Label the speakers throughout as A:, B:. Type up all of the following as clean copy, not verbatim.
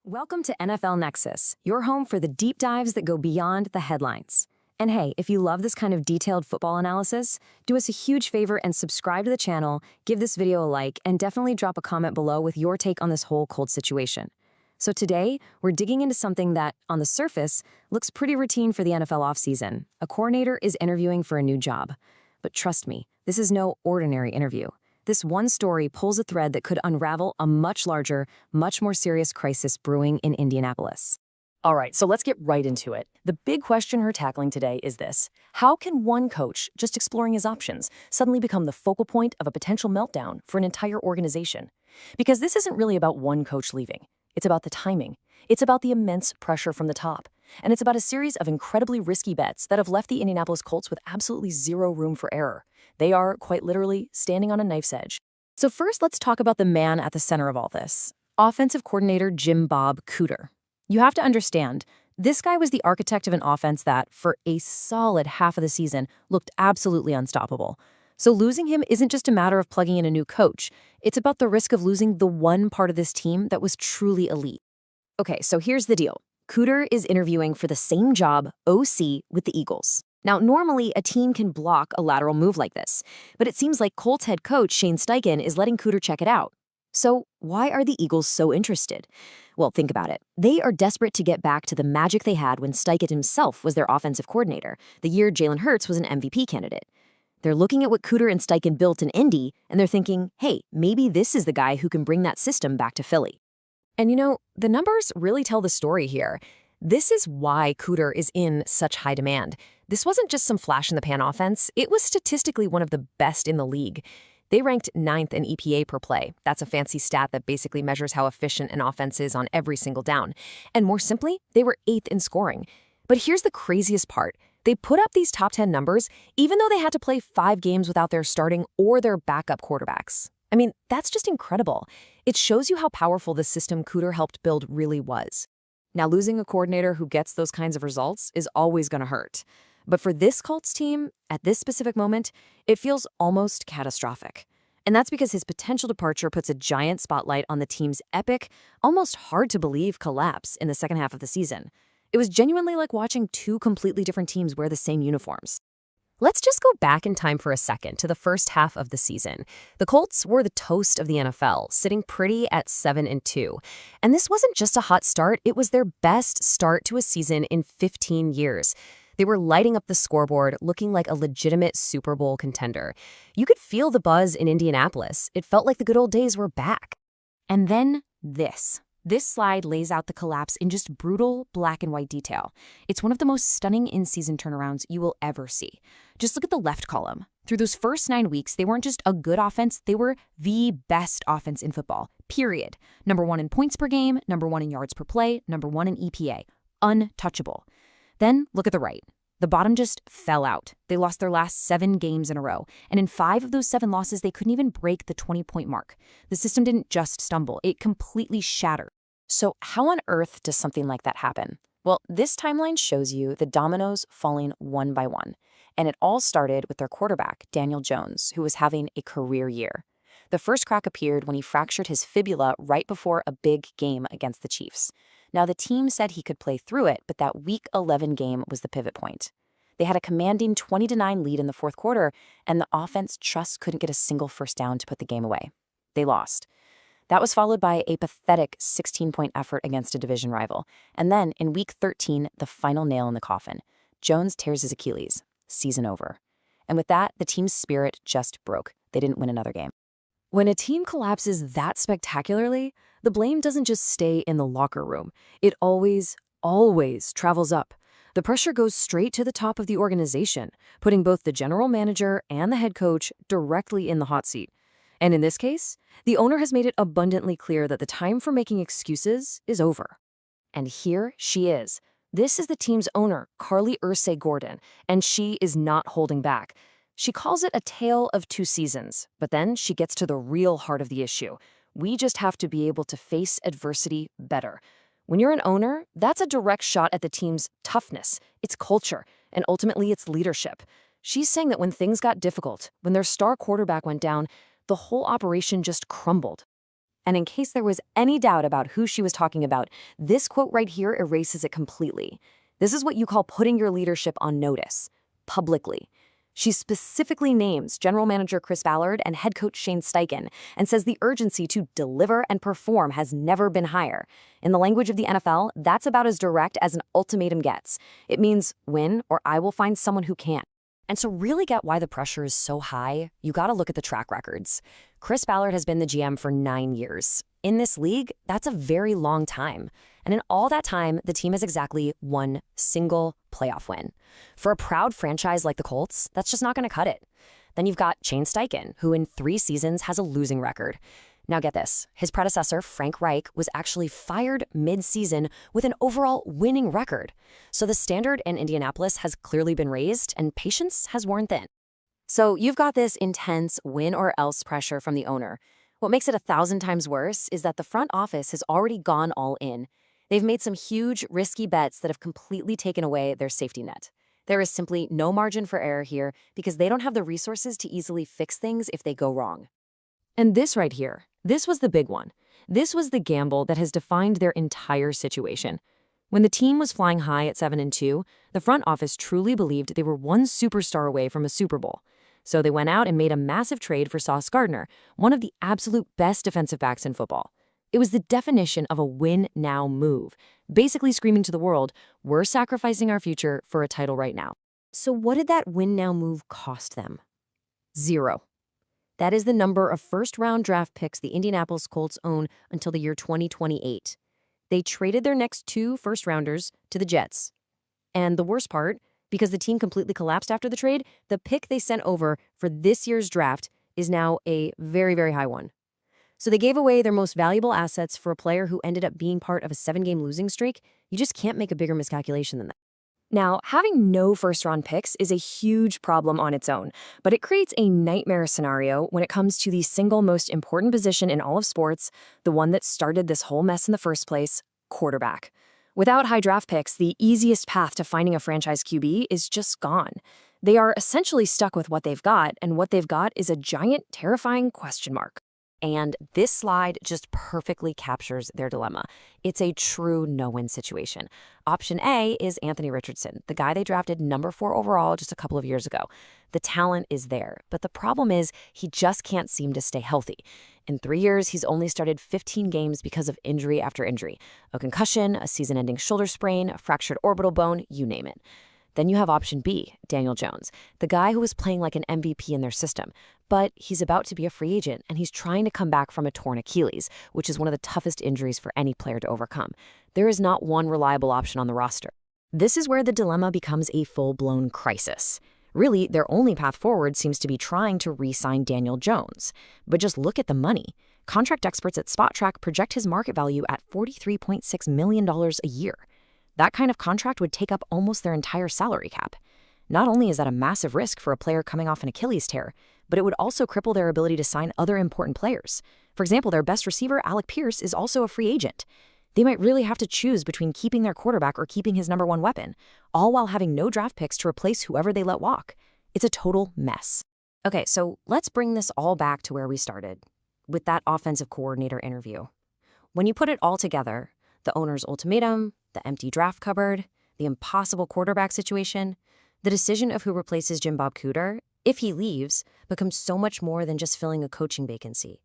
A: Welcome to NFL Nexus, your home for the deep dives that go beyond the headlines. And hey, if you love this kind of detailed football analysis, do us a huge favor and subscribe to the channel, give this video a like, and definitely drop a comment below with your take on this whole Colts situation. So today, we're digging into something that, on the surface, looks pretty routine for the NFL offseason. A coordinator is interviewing for a new job. But trust me, this is no ordinary interview. This one story pulls a thread that could unravel a much larger, much more serious crisis brewing in Indianapolis.
B: All right, so let's get right into it. The big question we're tackling today is this: how can one coach, just exploring his options, suddenly become the focal point of a potential meltdown for an entire organization? Because this isn't really about one coach leaving. It's about the timing. It's about the immense pressure from the top. And it's about a series of incredibly risky bets that have left the Indianapolis Colts with absolutely zero room for error. They are, quite literally, standing on a knife's edge.
A: So first, let's talk about the man at the center of all this, offensive coordinator Jim Bob Cooter. You have to understand, this guy was the architect of an offense that, for a solid half of the season, looked absolutely unstoppable. So losing him isn't just a matter of plugging in a new coach. It's about the risk of losing the one part of this team that was truly elite. Okay, so here's the deal. Cooter is interviewing for the same job, OC, with the Eagles. Now, normally, a team can block a lateral move like this, but it seems like Colts head coach Shane Steichen is letting Cooter check it out. So why are the Eagles so interested? Well, think about it. They are desperate to get back to the magic they had when Steichen himself was their offensive coordinator, the year Jalen Hurts was an MVP candidate. They're looking at what Cooter and Steichen built in Indy, and they're thinking, hey, maybe this is the guy who can bring that system back to Philly. And you know, the numbers really tell the story here. This is why Cooter is in such high demand. This wasn't just some flash-in-the-pan offense. It was statistically one of the best in the league. They ranked 9th in EPA per play. That's a fancy stat that basically measures how efficient an offense is on every single down. And more simply, they were 8th in scoring. But here's the craziest part. They put up these top 10 numbers even though they had to play 5 games without their starting or their backup quarterbacks. I mean, that's just incredible. It shows you how powerful the system Cooter helped build really was. Now, losing a coordinator who gets those kinds of results is always going to hurt. But for this Colts team, at this specific moment, it feels almost catastrophic. And that's because his potential departure puts a giant spotlight on the team's epic, almost hard-to-believe collapse in the second half of the season. It was genuinely like watching 2 completely different teams wear the same uniforms. Let's just go back in time for a second to the first half of the season. The Colts were the toast of the NFL, sitting pretty at 7-2. And this wasn't just a hot start, it was their best start to a season in 15 years. They were lighting up the scoreboard, looking like a legitimate Super Bowl contender. You could feel the buzz in Indianapolis. It felt like the good old days were back. And then this. This slide lays out the collapse in just brutal black and white detail. It's one of the most stunning in-season turnarounds you will ever see. Just look at the left column. Through those first 9 weeks, they weren't just a good offense, they were the best offense in football, period. Number 1 in points per game, number 1 in yards per play, number 1 in EPA. Untouchable. Then look at the right. The bottom just fell out. They lost their last 7 games in a row. And in 5 of those 7 losses, they couldn't even break the 20-point mark. The system didn't just stumble. It completely shattered. So how on earth does something like that happen? Well, this timeline shows you the dominoes falling one by one. And it all started with their quarterback, Daniel Jones, who was having a career year. The first crack appeared when he fractured his fibula right before a big game against the Chiefs. Now, the team said he could play through it, but that Week 11 game was the pivot point. They had a commanding 20-9 lead in the fourth quarter, and the offense just couldn't get a single first down to put the game away. They lost. That was followed by a pathetic 16-point effort against a division rival. And then, in Week 13, the final nail in the coffin. Jones tears his Achilles. Season over. And with that, the team's spirit just broke. They didn't win another game. When a team collapses that spectacularly, the blame doesn't just stay in the locker room. It always travels up. The pressure goes straight to the top of the organization, putting both the general manager and the head coach directly in the hot seat. And in this case, the owner has made it abundantly clear that the time for making excuses is over. And here she is. This is the team's owner, Carly Gordon, and she is not holding back. She calls it a tale of 2 seasons, but then she gets to the real heart of the issue. We just have to be able to face adversity better. When you're an owner, that's a direct shot at the team's toughness, its culture, and ultimately its leadership. She's saying that when things got difficult, when their star quarterback went down, the whole operation just crumbled.
B: And in case there was any doubt about who she was talking about, this quote right here erases it completely. This is what you call putting your leadership on notice, publicly. She specifically names General Manager Chris Ballard and head coach Shane Steichen and says the urgency to deliver and perform has never been higher. In the language of the NFL, that's about as direct as an ultimatum gets. It means win or I will find someone who can. And to really get why the pressure is so high, you gotta look at the track records. Chris Ballard has been the GM for 9 years. In this league, that's a very long time. And in all that time, the team has exactly one single playoff win. For a proud franchise like the Colts, that's just not gonna cut it. Then you've got Shane Steichen, who in 3 seasons has a losing record. Now get this, his predecessor, Frank Reich, was actually fired mid-season with an overall winning record. So the standard in Indianapolis has clearly been raised and patience has worn thin. So you've got this intense win-or-else pressure from the owner. What makes it 1,000 times worse is that the front office has already gone all in. They've made some huge, risky bets that have completely taken away their safety net. There is simply no margin for error here because they don't have the resources to easily fix things if they go wrong. And this right here, this was the big one. This was the gamble that has defined their entire situation. When the team was flying high at 7-2, the front office truly believed they were one superstar away from a Super Bowl. So they went out and made a massive trade for Sauce Gardner, one of the absolute best defensive backs in football. It was the definition of a win-now move, basically screaming to the world, we're sacrificing our future for a title right now. So what did that win-now move cost them? 0. That is the number of first-round draft picks the Indianapolis Colts own until the year 2028. They traded their next 2 first-rounders to the Jets. And the worst part, because the team completely collapsed after the trade, the pick they sent over for this year's draft is now a very, very high one. So they gave away their most valuable assets for a player who ended up being part of a 7-game losing streak. You just can't make a bigger miscalculation than that. Now, having no first-round picks is a huge problem on its own, but it creates a nightmare scenario when it comes to the single most important position in all of sports, the one that started this whole mess in the first place, quarterback. Without high draft picks, the easiest path to finding a franchise QB is just gone. They are essentially stuck with what they've got, and what they've got is a giant, terrifying question mark. And this slide just perfectly captures their dilemma. It's a true no-win situation. Option A is Anthony Richardson, the guy they drafted number 4 overall just a couple of years ago. The talent is there, but the problem is he just can't seem to stay healthy. In 3 years, he's only started 15 games because of injury after injury. A concussion, a season-ending shoulder sprain, a fractured orbital bone, you name it. Then you have option B, Daniel Jones, the guy who was playing like an MVP in their system. But he's about to be a free agent, and he's trying to come back from a torn Achilles, which is one of the toughest injuries for any player to overcome. There is not one reliable option on the roster. This is where the dilemma becomes a full-blown crisis. Really, their only path forward seems to be trying to re-sign Daniel Jones. But just look at the money. Contract experts at SpotTrack project his market value at $43.6 million a year. That kind of contract would take up almost their entire salary cap. Not only is that a massive risk for a player coming off an Achilles tear, but it would also cripple their ability to sign other important players. For example, their best receiver, Alec Pierce, is also a free agent. They might really have to choose between keeping their quarterback or keeping his number 1 weapon, all while having no draft picks to replace whoever they let walk. It's a total mess. Okay, so let's bring this all back to where we started, with that offensive coordinator interview. When you put it all together, the owner's ultimatum, the empty draft cupboard, the impossible quarterback situation, the decision of who replaces Jim Bob Cooter, if he leaves, becomes so much more than just filling a coaching vacancy.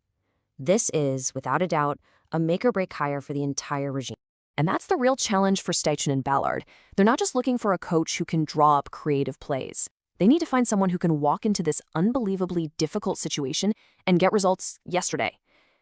B: This is, without a doubt, a make-or-break hire for the entire regime. And that's the real challenge for Steichen and Ballard. They're not just looking for a coach who can draw up creative plays. They need to find someone who can walk into this unbelievably difficult situation and get results yesterday.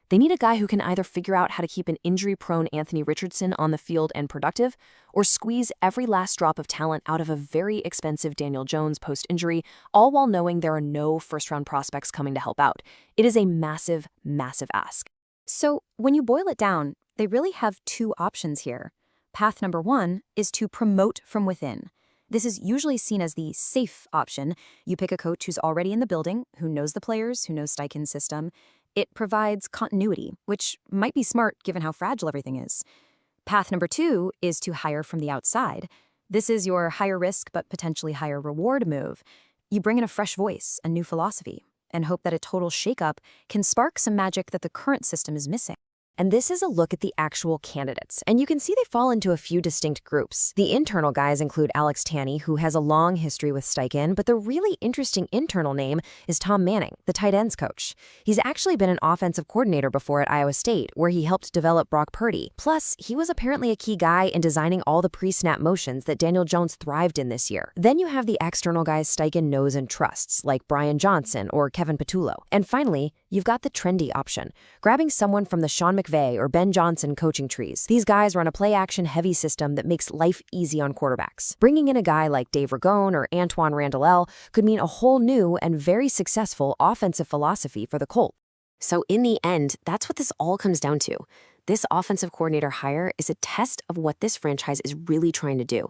B: They need a guy who can either figure out how to keep an injury-prone Anthony Richardson on the field and productive, or squeeze every last drop of talent out of a very expensive Daniel Jones post-injury, all while knowing there are no first-round prospects coming to help out. It is a massive, massive ask.
A: So when you boil it down, they really have 2 options here. Path number 1 is to promote from within. This is usually seen as the safe option. You pick a coach who's already in the building, who knows the players, who knows Steichen's system. It provides continuity, which might be smart given how fragile everything is. Path number 2 is to hire from the outside. This is your higher risk but potentially higher reward move. You bring in a fresh voice, a new philosophy, and hope that a total shakeup can spark some magic that the current system is missing.
C: And this is a look at the actual candidates, and you can see they fall into a few distinct groups. The internal guys include Alex Tanney, who has a long history with Steichen, but the really interesting internal name is Tom Manning, the tight ends coach. He's actually been an offensive coordinator before at Iowa State, where he helped develop Brock Purdy. Plus, he was apparently a key guy in designing all the pre-snap motions that Daniel Jones thrived in this year. Then you have the external guys Steichen knows and trusts, like Brian Johnson or Kevin Patullo. And finally, you've got the trendy option, grabbing someone from the Sean McVay or Ben Johnson coaching trees. These guys run a play-action heavy system that makes life easy on quarterbacks. Bringing in a guy like Dave Ragone or Antoine Randall could mean a whole new and very successful offensive philosophy for the Colts.
A: So in the end, that's what this all comes down to. This offensive coordinator hire is a test of what this franchise is really trying to do.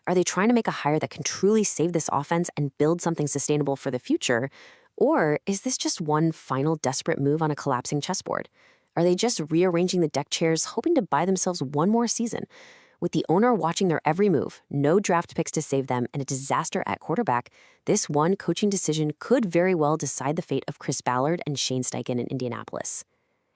A: Are they trying to make a hire that can truly save this offense and build something sustainable for the future? Or is this just one final desperate move on a collapsing chessboard? Are they just rearranging the deck chairs, hoping to buy themselves one more season? With the owner watching their every move, no draft picks to save them, and a disaster at quarterback, this one coaching decision could very well decide the fate of Chris Ballard and Shane Steichen in Indianapolis.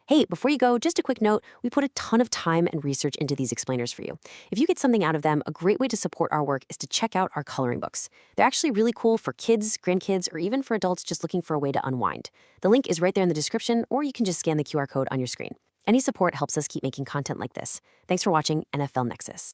A: Hey, before you go, just a quick note, we put a ton of time and research into these explainers for you. If you get something out of them, a great way to support our work is to check out our coloring books. They're actually really cool for kids, grandkids, or even for adults just looking for a way to unwind. The link is right there in the description, or you can just scan the QR code on your screen. Any support helps us keep making content like this. Thanks for watching NFL Nexus.